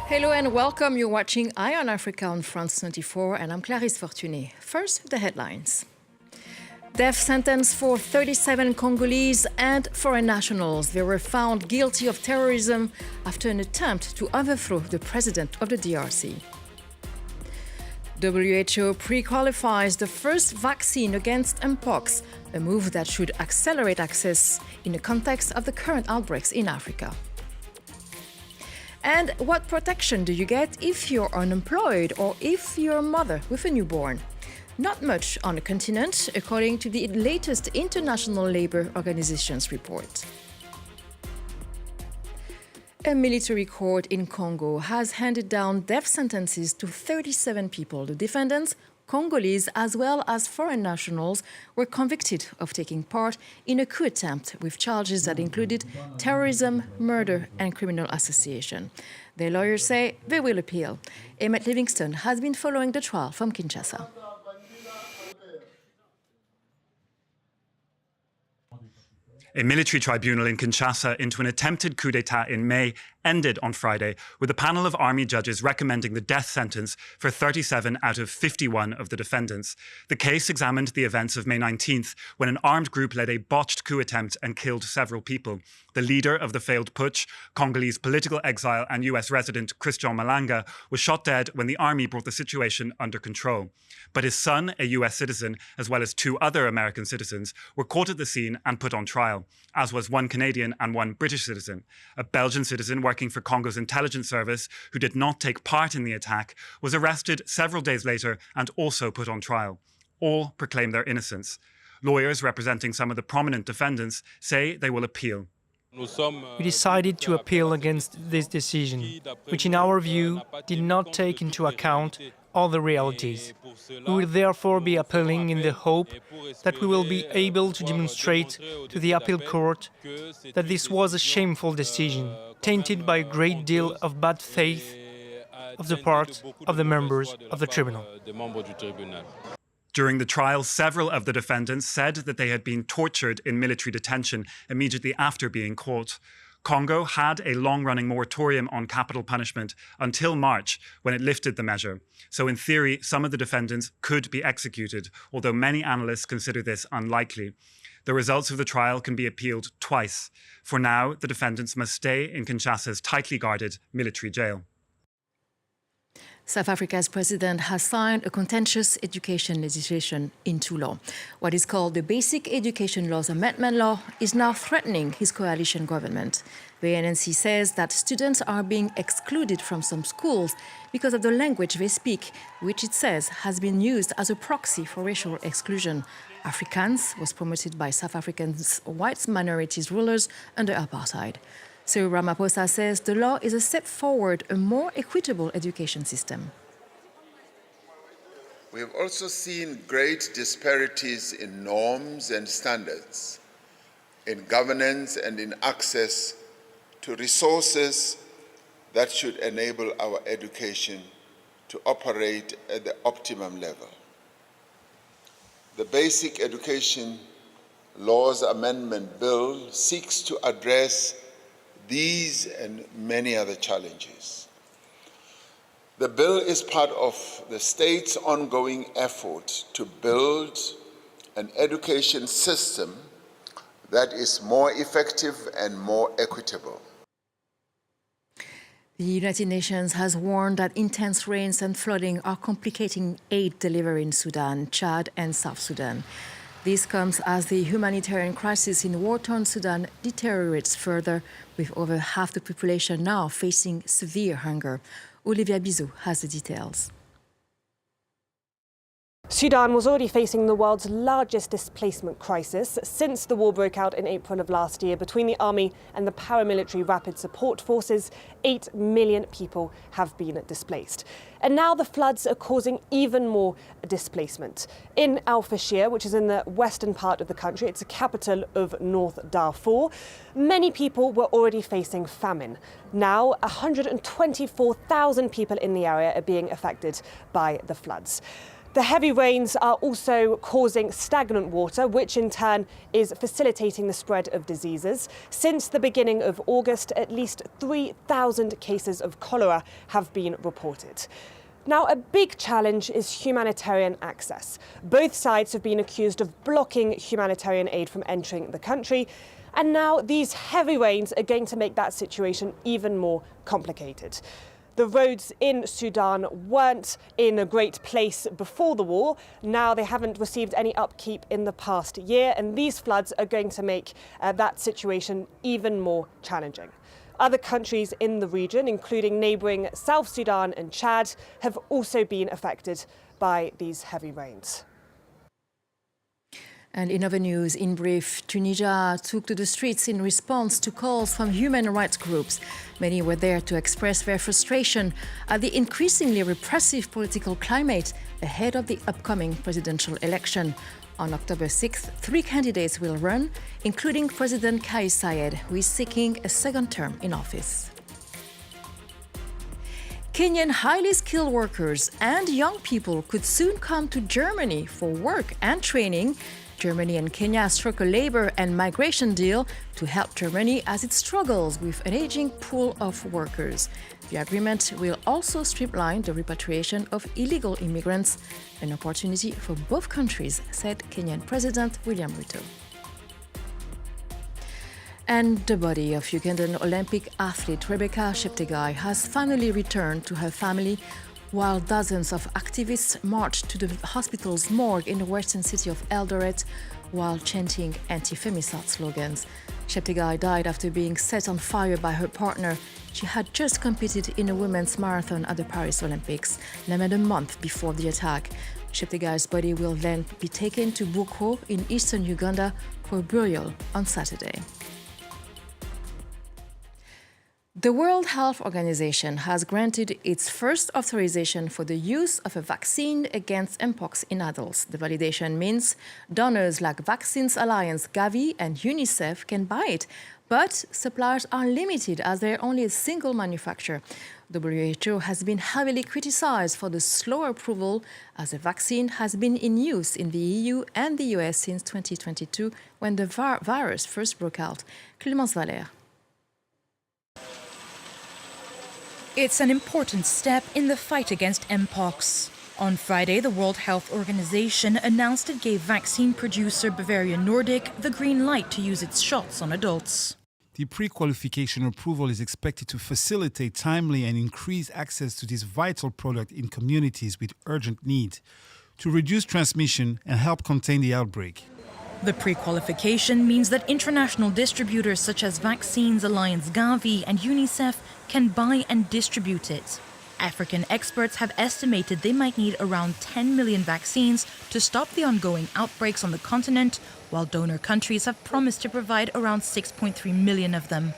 Hello and welcome. You're watching Eye on Africa on France 24 and I'm Clarisse Fortuné. First, the headlines. Death sentence for 37 Congolese and foreign nationals. They were found guilty of terrorism after an attempt to overthrow the president of the DRC. WHO prequalifies the first vaccine against Mpox, a move that should accelerate access in the context of the current outbreaks in Africa. And what protection do you get if you're unemployed or if you're a mother with a newborn? Not much on the continent, according to the latest International Labour Organization's report. A military court in Congo has handed down death sentences to 37 people. The defendants, Congolese as well as foreign nationals, were convicted of taking part in a coup attempt with charges that included terrorism, murder and criminal association. Their lawyers say they will appeal. Emmett Livingston has been following the trial from Kinshasa. A military tribunal in Kinshasa into an attempted coup d'etat in May ended on Friday with a panel of army judges recommending the death sentence for 37 out of 51 of the defendants. The case examined the events of May 19th when an armed group led a botched coup attempt and killed several people. The leader of the failed putsch, Congolese political exile and US resident Christian Malanga, was shot dead when the army brought the situation under control. But his son, a US citizen, as well as 2 other American citizens, were caught at the scene and put on trial, as was 1 Canadian and 1 British citizen. A Belgian citizen working for Congo's intelligence service, who did not take part in the attack, was arrested several days later and also put on trial. All proclaim their innocence. Lawyers representing some of the prominent defendants say they will appeal. We decided to appeal against this decision, which in our view did not take into account all the realities. We will therefore be appealing in the hope that we will be able to demonstrate to the appeal court that this was a shameful decision, tainted by a great deal of bad faith of the part of the members of the tribunal. During the trial, several of the defendants said that they had been tortured in military detention immediately after being caught. Congo had a long-running moratorium on capital punishment until March, when it lifted the measure. So in theory, some of the defendants could be executed, although many analysts consider this unlikely. The results of the trial can be appealed twice. For now, the defendants must stay in Kinshasa's tightly guarded military jail. South Africa's president has signed a contentious education legislation into law. What is called the Basic Education Laws Amendment Law is now threatening his coalition government. The ANC says that students are being excluded from some schools because of the language they speak, which it says has been used as a proxy for racial exclusion. Afrikaans was promoted by South Africa's white minorities rulers under apartheid. Cyril Ramaphosa says the law is a step forward, a more equitable education system. We have also seen great disparities in norms and standards, in governance and in access to resources that should enable our education to operate at the optimum level. The Basic Education Laws Amendment Bill seeks to address these and many other challenges. The bill is part of the state's ongoing effort to build an education system that is more effective and more equitable. The United Nations has warned that intense rains and flooding are complicating aid delivery in Sudan, Chad and South Sudan. This comes as the humanitarian crisis in war-torn Sudan deteriorates further, with over half the population now facing severe hunger. Olivia Bizot has the details. Sudan was already facing the world's largest displacement crisis since the war broke out in April of last year. Between the army and the paramilitary rapid support forces, 8 million people have been displaced. And now the floods are causing even more displacement. In Al-Fashir, which is in the western part of the country, it's the capital of North Darfur, many people were already facing famine. Now, 124,000 people in the area are being affected by the floods. The heavy rains are also causing stagnant water, which in turn is facilitating the spread of diseases. Since the beginning of August, at least 3,000 cases of cholera have been reported. Now, a big challenge is humanitarian access. Both sides have been accused of blocking humanitarian aid from entering the country. And now these heavy rains are going to make that situation even more complicated. The roads in Sudan weren't in a great place before the war. Now they haven't received any upkeep in the past year, and these floods are going to make that situation even more challenging. Other countries in the region, including neighbouring South Sudan and Chad, have also been affected by these heavy rains. And in other news, in brief, Tunisia took to the streets in response to calls from human rights groups. Many were there to express their frustration at the increasingly repressive political climate ahead of the upcoming presidential election. On October 6th, 3 candidates will run, including President Kais Saied, who is seeking a second term in office. Kenyan highly skilled workers and young people could soon come to Germany for work and training. Germany and Kenya struck a labor and migration deal to help Germany as it struggles with an aging pool of workers. The agreement will also streamline the repatriation of illegal immigrants, an opportunity for both countries, said Kenyan President William Ruto. And the body of Ugandan Olympic athlete Rebecca Cheptegei has finally returned to her family, while dozens of activists marched to the hospital's morgue in the western city of Eldoret while chanting anti-femicide slogans. Cheptegei died after being set on fire by her partner. She had just competed in a women's marathon at the Paris Olympics, less than a month before the attack. Cheptegei's body will then be taken to Buko in eastern Uganda for burial on Saturday. The World Health Organization has granted its first authorization for the use of a vaccine against Mpox in adults. The validation means donors like Vaccines Alliance, Gavi, and UNICEF can buy it, but suppliers are limited as they're only a single manufacturer. WHO has been heavily criticized for the slow approval, as the vaccine has been in use in the EU and the US since 2022, when the virus first broke out. Clémence Valère. It's an important step in the fight against Mpox. On Friday, the World Health Organization announced it gave vaccine producer Bavarian Nordic the green light to use its shots on adults. The prequalification approval is expected to facilitate timely and increased access to this vital product in communities with urgent need, to reduce transmission and help contain the outbreak. The pre-qualification means that international distributors such as Vaccines Alliance Gavi and UNICEF can buy and distribute it. African experts have estimated they might need around 10 million vaccines to stop the ongoing outbreaks on the continent, while donor countries have promised to provide around 6.3 million of them.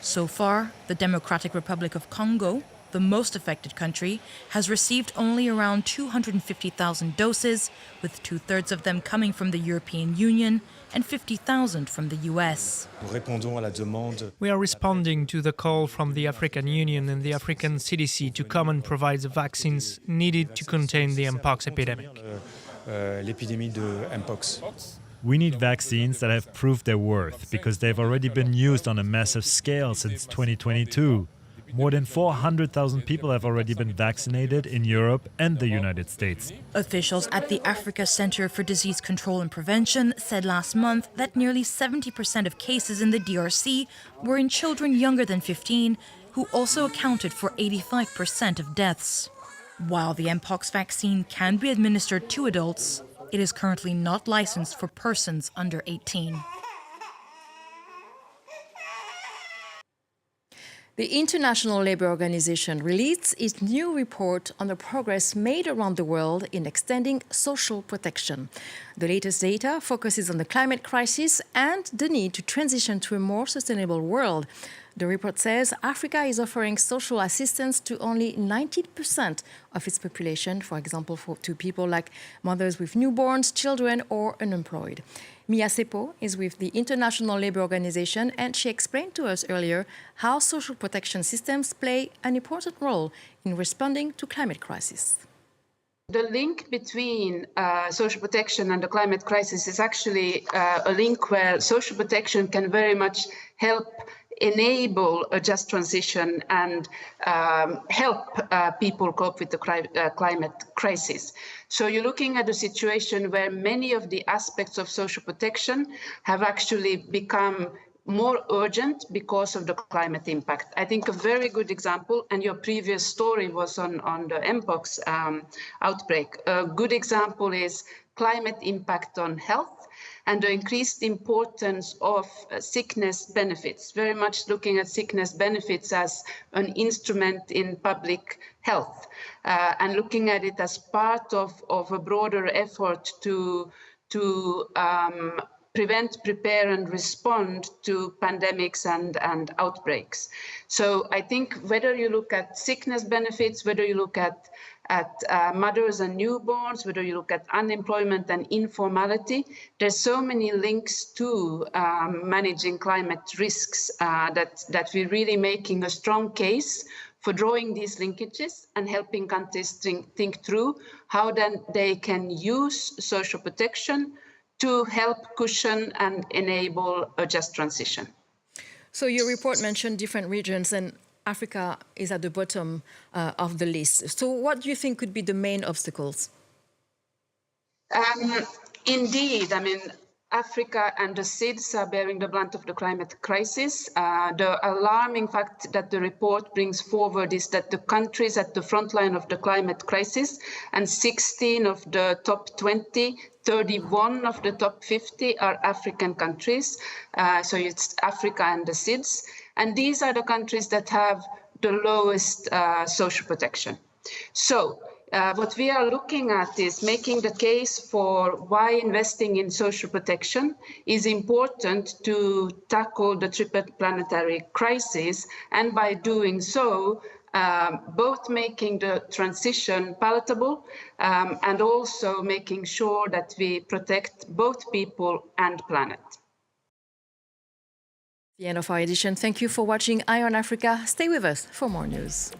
So far, the Democratic Republic of Congo, the most affected country, has received only around 250,000 doses, with 2/3 of them coming from the European Union and 50,000 from the US. We are responding to the call from the African Union and the African CDC to come and provide the vaccines needed to contain the Mpox epidemic. We need vaccines that have proved their worth because they've already been used on a massive scale since 2022. More than 400,000 people have already been vaccinated in Europe and the United States. Officials at the Africa Center for Disease Control and Prevention said last month that nearly 70% of cases in the DRC were in children younger than 15, who also accounted for 85% of deaths. While the Mpox vaccine can be administered to adults, it is currently not licensed for persons under 18. The International Labour Organization released its new report on the progress made around the world in extending social protection. The latest data focuses on the climate crisis and the need to transition to a more sustainable world. The report says Africa is offering social assistance to only 19% of its population, for example, to people like mothers with newborns, children, or unemployed. Mia Sepo is with the International Labour Organization, and she explained to us earlier how social protection systems play an important role in responding to climate crisis. The link between social protection and the climate crisis is actually a link where social protection can very much help enable a just transition and help people cope with the climate crisis. So you're looking at a situation where many of the aspects of social protection have actually become more urgent because of the climate impact. I think a very good example, and your previous story was on the Mpox outbreak. A good example is climate impact on health and the increased importance of sickness benefits, very much looking at sickness benefits as an instrument in public health and looking at it as part of a broader effort to prevent, prepare, and respond to pandemics and outbreaks. So I think whether you look at sickness benefits, whether you look at mothers and newborns, whether you look at unemployment and informality, there's so many links to managing climate risks that we're really making a strong case for drawing these linkages and helping countries think through how then they can use social protection to help cushion and enable a just transition. So your report mentioned different regions, and Africa is at the bottom of the list. So what do you think could be the main obstacles? Indeed, I mean, Africa and the SIDS are bearing the brunt of the climate crisis. The alarming fact that the report brings forward is that the countries at the front line of the climate crisis, and 16 of the top 20, 31 of the top 50 are African countries. So it's Africa and the SIDS. And these are the countries that have the lowest social protection. So what we are looking at is making the case for why investing in social protection is important to tackle the triple planetary crisis, and by doing so, both making the transition palatable and also making sure that we protect both people and planet. The end of our edition. Thank you for watching Eye on Africa. Stay with us for more news.